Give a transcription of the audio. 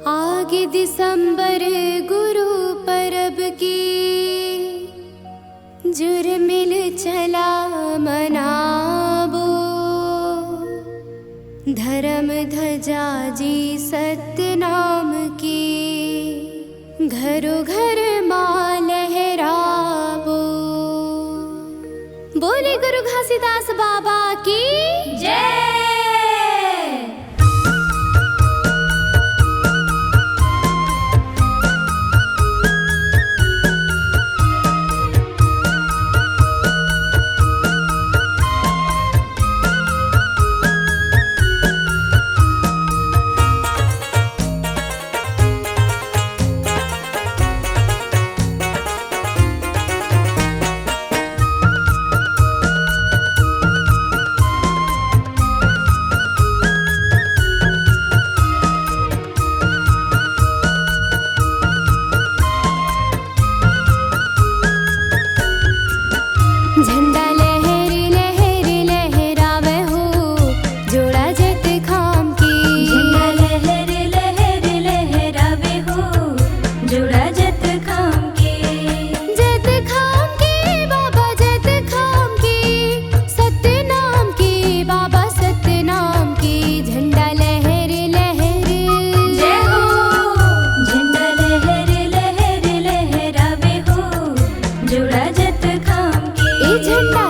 आगे दिसंबर गुरु परब की जुर्मिल चला मनाबो। धर्म ध्वजा जी सत्य नाम की घरों घर मां लहराबो। बोले गुरु घासीदास बाबा की जय। झंडा लहर लहर लहरावे हो जोड़ा जत खाम की। झंडा लहर लहर लहरावे हो जोड़ा जत खाम के। जत खाम की बाबा जत खाम की सत्य नाम की बाबा सत्य नाम की। झंडा लहर लहर जय हो। झंडा लहर लहर लहरावे हो जोड़ा जत खाम के। झंडा